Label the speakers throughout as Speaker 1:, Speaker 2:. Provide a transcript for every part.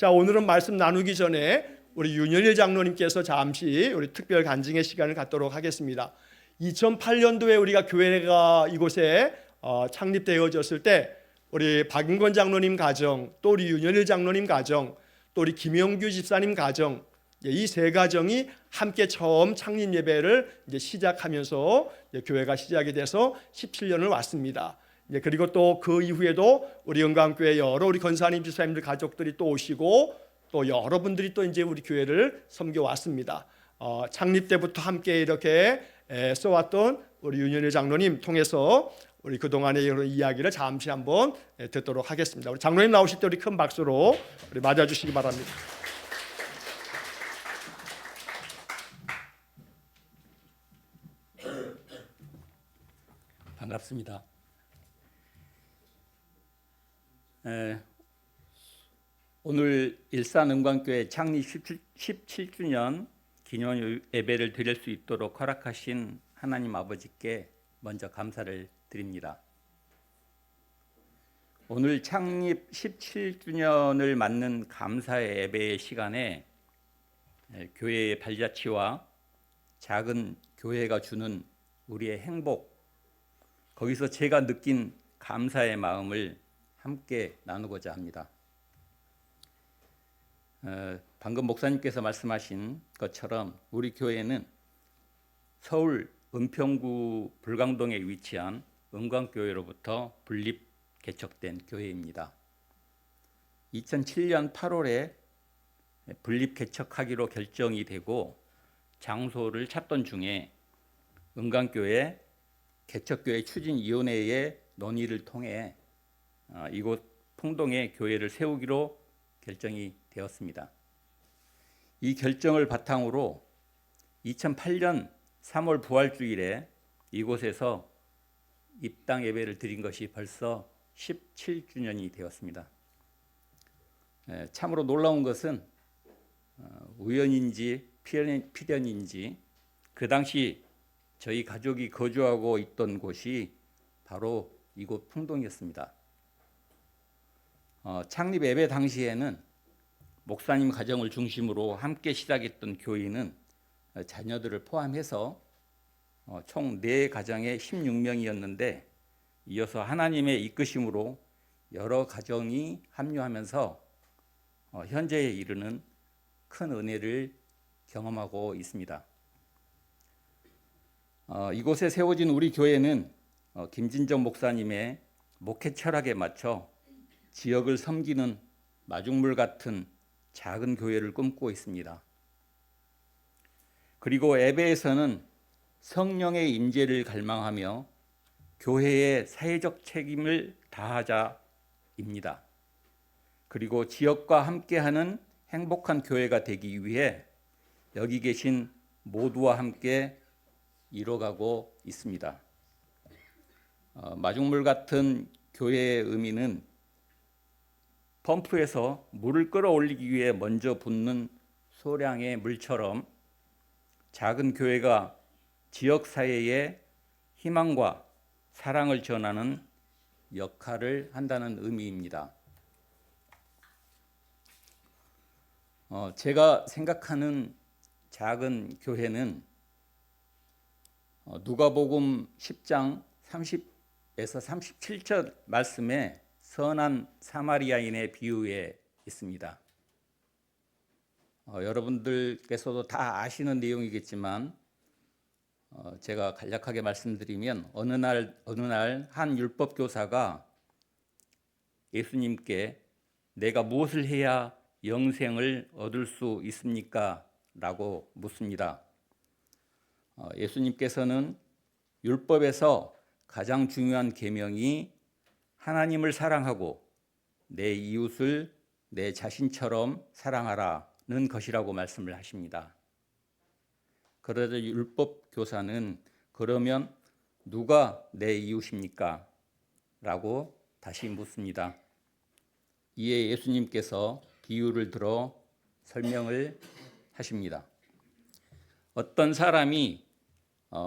Speaker 1: 자, 오늘은 말씀 나누기 전에 우리 윤현일 장로님께서 잠시 우리 특별 간증의 시간을 갖도록 하겠습니다. 2008년도에 우리가 교회가 이곳에 창립되어졌을 때 우리 박인권 장로님 가정, 또 우리 윤현일 장로님 가정, 또 우리 김영규 집사님 가정, 이 세 가정이 함께 처음 창립 예배를 이제 시작하면서 이제 교회가 시작이 돼서 17년을 왔습니다. 그리고 또 그 이후에도 우리 은광교회 여러 우리 권사님, 집사님들 가족들이 또 오시고 또 여러분들이 또 이제 우리 교회를 섬겨 왔습니다. 창립 때부터 함께 이렇게 써왔던 우리 윤현일 장로님 통해서 우리 그동안의 이런 이야기를 잠시 한번 듣도록 하겠습니다. 우리 장로님 나오실 때 우리 큰 박수로 우리 맞아주시기 바랍니다.
Speaker 2: 반갑습니다. 오늘 일산은광교회 창립 17주년 기념 예배를 드릴 수 있도록 허락하신 하나님 아버지께 먼저 감사를 드립니다. 오늘 창립 17주년을 맞는 감사의 예배의 시간에 교회의 발자취와 작은 교회가 주는 우리의 행복, 거기서 제가 느낀 감사의 마음을 함께 나누고자 합니다. 방금 목사님께서 말씀하신 것처럼 우리 교회는 서울 은평구 불광동에 위치한 은광교회로부터 분립 개척된 교회입니다. 2007년 8월에 분립 개척하기로 결정이 되고 장소를 찾던 중에 은광교회 개척교회 추진위원회의 논의를 통해 이곳 풍동에 교회를 세우기로 결정이 되었습니다. 이 결정을 바탕으로 2008년 3월 부활주일에 이곳에서 입당 예배를 드린 것이 벌써 17주년이 되었습니다. 참으로 놀라운 것은 우연인지 필연인지 그 당시 저희 가족이 거주하고 있던 곳이 바로 이곳 풍동이었습니다. 창립 예배 당시에는 목사님 가정을 중심으로 함께 시작했던 교인은 자녀들을 포함해서 총 4가정에 16명이었는데 이어서 하나님의 이끄심으로 여러 가정이 합류하면서 현재에 이르는 큰 은혜를 경험하고 있습니다. 이곳에 세워진 우리 교회는 김진정 목사님의 목회 철학에 맞춰 지역을 섬기는 마중물 같은 작은 교회를 꿈꾸고 있습니다. 그리고 예배에서는 성령의 임재를 갈망하며 교회의 사회적 책임을 다하자입니다. 그리고 지역과 함께하는 행복한 교회가 되기 위해 여기 계신 모두와 함께 이뤄가고 있습니다. 마중물 같은 교회의 의미는 펌프에서 물을 끌어올리기 위해 먼저 붓는 소량의 물처럼 작은 교회가 지역 사회에 희망과 사랑을 전하는 역할을 한다는 의미입니다. 제가 생각하는 작은 교회는 누가복음 10장 30에서 37절 말씀에 선한 사마리아인의 비유에 있습니다. 여러분들께서도 다 아시는 내용이겠지만 제가 간략하게 말씀드리면 어느 날 한 율법 교사가 예수님께 내가 무엇을 해야 영생을 얻을 수 있습니까? 라고 묻습니다. 예수님께서는 율법에서 가장 중요한 계명이 하나님을 사랑하고 내 이웃을 내 자신처럼 사랑하라는 것이라고 말씀을 하십니다. 그러자 율법 교사는 그러면 누가 내 이웃입니까? 라고 다시 묻습니다. 이에 예수님께서 비유를 들어 설명을 하십니다. 어떤 사람이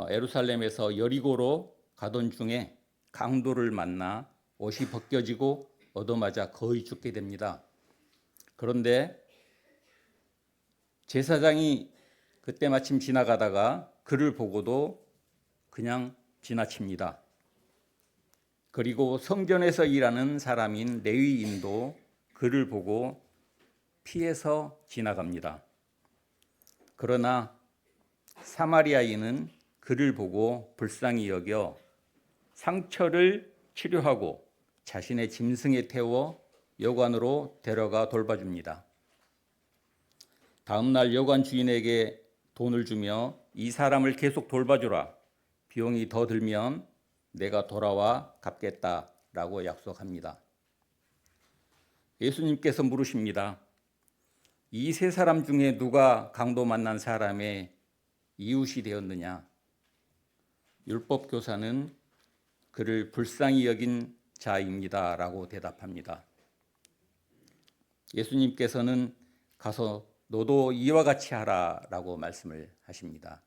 Speaker 2: 예루살렘에서 여리고로 가던 중에 강도를 만나 옷이 벗겨지고 얻어맞아 거의 죽게 됩니다. 그런데 제사장이 그때 마침 지나가다가 그를 보고도 그냥 지나칩니다. 그리고 성전에서 일하는 사람인 레위인도 그를 보고 피해서 지나갑니다. 그러나 사마리아인은 그를 보고 불쌍히 여겨 상처를 치료하고 자신의 짐승에 태워 여관으로 데려가 돌봐줍니다. 다음 날 여관 주인에게 돈을 주며 이 사람을 계속 돌봐주라. 비용이 더 들면 내가 돌아와 갚겠다라고 약속합니다. 예수님께서 물으십니다. 이 세 사람 중에 누가 강도 만난 사람의 이웃이 되었느냐? 율법 교사는 그를 불쌍히 여긴 자입니다라고 대답합니다. 예수님께서는 가서 너도 이와 같이 하라라고 말씀을 하십니다.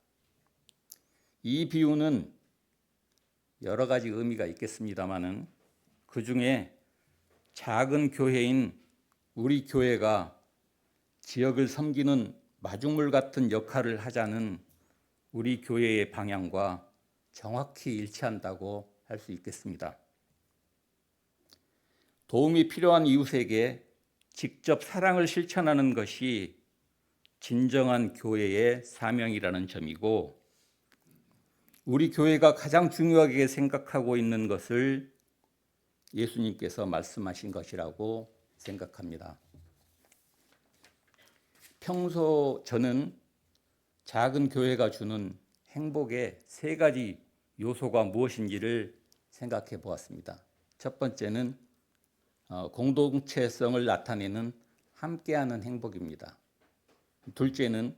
Speaker 2: 이 비유는 여러 가지 의미가 있겠습니다마는 그 중에 작은 교회인 우리 교회가 지역을 섬기는 마중물 같은 역할을 하자는 우리 교회의 방향과 정확히 일치한다고 할 수 있겠습니다. 도움이 필요한 이웃에게 직접 사랑을 실천하는 것이 진정한 교회의 사명이라는 점이고, 우리 교회가 가장 중요하게 생각하고 있는 것을 예수님께서 말씀하신 것이라고 생각합니다. 평소 저는 작은 교회가 주는 행복의 세 가지 요소가 무엇인지를 생각해 보았습니다. 첫 번째는 공동체성을 나타내는 함께하는 행복입니다. 둘째는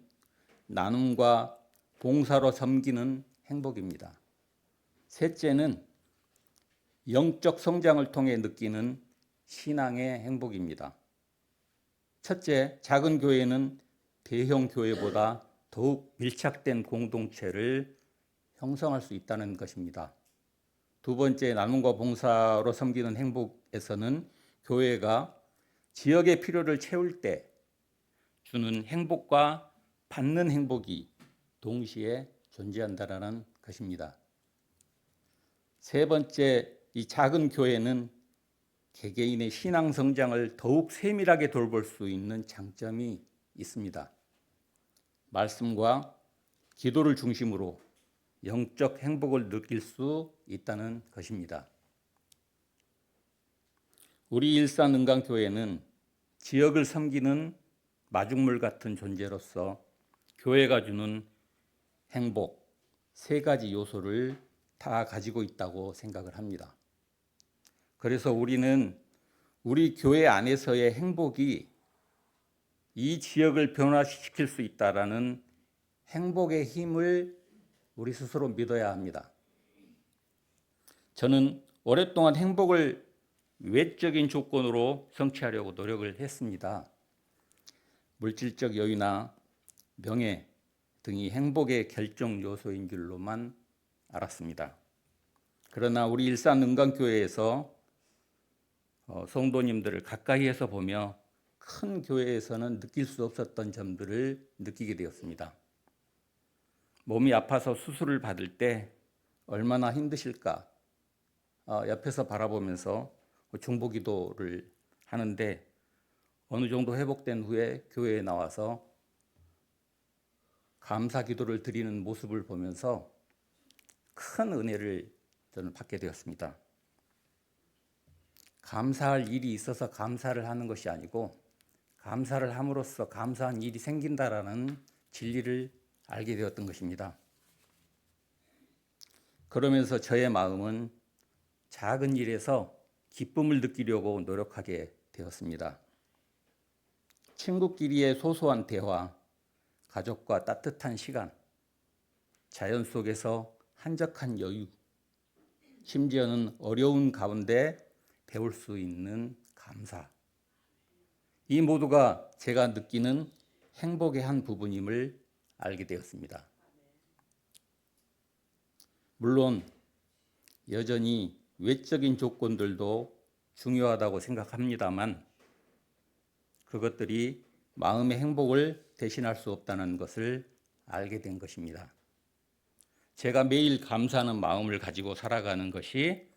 Speaker 2: 나눔과 봉사로 섬기는 행복입니다. 셋째는 영적 성장을 통해 느끼는 신앙의 행복입니다. 첫째, 작은 교회는 대형 교회보다 더욱 밀착된 공동체를 형성할 수 있다는 것입니다. 두 번째, 나눔과 봉사로 섬기는 행복에서는 교회가 지역의 필요를 채울 때 주는 행복과 받는 행복이 동시에 존재한다는 것입니다. 세 번째, 이 작은 교회는 개개인의 신앙 성장을 더욱 세밀하게 돌볼 수 있는 장점이 있습니다. 말씀과 기도를 중심으로 영적 행복을 느낄 수 있다는 것입니다. 우리 일산 은강교회는 지역을 섬기는 마중물 같은 존재로서 교회가 주는 행복 세 가지 요소를 다 가지고 있다고 생각을 합니다. 그래서 우리는 우리 교회 안에서의 행복이 이 지역을 변화시킬 수 있다라는 행복의 힘을 우리 스스로 믿어야 합니다. 저는 오랫동안 행복을 외적인 조건으로 성취하려고 노력을 했습니다. 물질적 여유나 명예 등이 행복의 결정 요소인 줄로만 알았습니다. 그러나 우리 일산 은강교회에서 성도님들을 가까이에서 보며 큰 교회에서는 느낄 수 없었던 점들을 느끼게 되었습니다. 몸이 아파서 수술을 받을 때 얼마나 힘드실까 옆에서 바라보면서 중보기도를 하는데 어느 정도 회복된 후에 교회에 나와서 감사기도를 드리는 모습을 보면서 큰 은혜를 저는 받게 되었습니다. 감사할 일이 있어서 감사를 하는 것이 아니고 감사를 함으로써 감사한 일이 생긴다라는 진리를 알게 되었던 것입니다. 그러면서 저의 마음은 작은 일에서 기쁨을 느끼려고 노력하게 되었습니다. 친구끼리의 소소한 대화, 가족과 따뜻한 시간, 자연 속에서 한적한 여유, 심지어는 어려운 가운데 배울 수 있는 감사. 이 모두가 제가 느끼는 행복의 한 부분임을 알게 되었습니다. 물론 여전히 외적인 조건들도 중요하다고 생각합니다만 그것들이 마음의 행복을 대신할 수 없다는 것을 알게 된 것입니다. 제가 매일 감사하는 마음을 가지고 살아가는 것이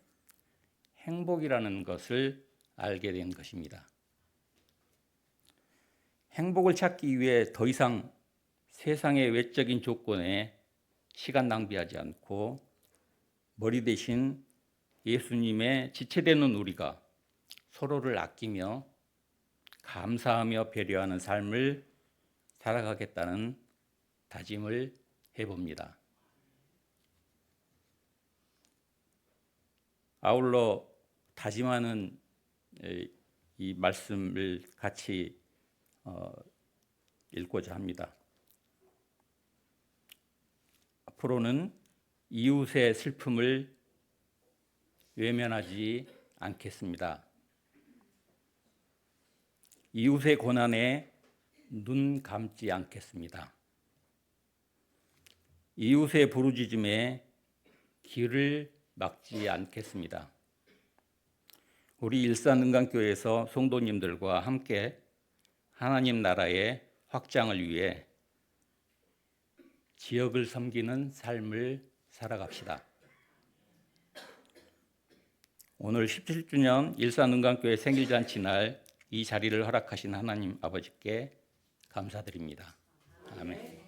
Speaker 2: 행복이라는 것을 알게 된 것입니다. 행복을 찾기 위해 더 이상 세상의 외적인 조건에 시간 낭비하지 않고 머리 대신 예수님의 지체되는 우리가 서로를 아끼며 감사하며 배려하는 삶을 살아가겠다는 다짐을 해봅니다. 아울러 다짐하는 이 말씀을 같이 읽고자 합니다. 앞으로는 이웃의 슬픔을 외면하지 않겠습니다. 이웃의 고난에 눈 감지 않겠습니다. 이웃의 부르짖음에 귀를 막지 않겠습니다. 우리 일산은강교회에서 성도님들과 함께 하나님 나라의 확장을 위해 지역을 섬기는 삶을 살아갑시다. 오늘 17주년 일산은강교회 생일잔치 날 이 자리를 허락하신 하나님 아버지께 감사드립니다. 아멘.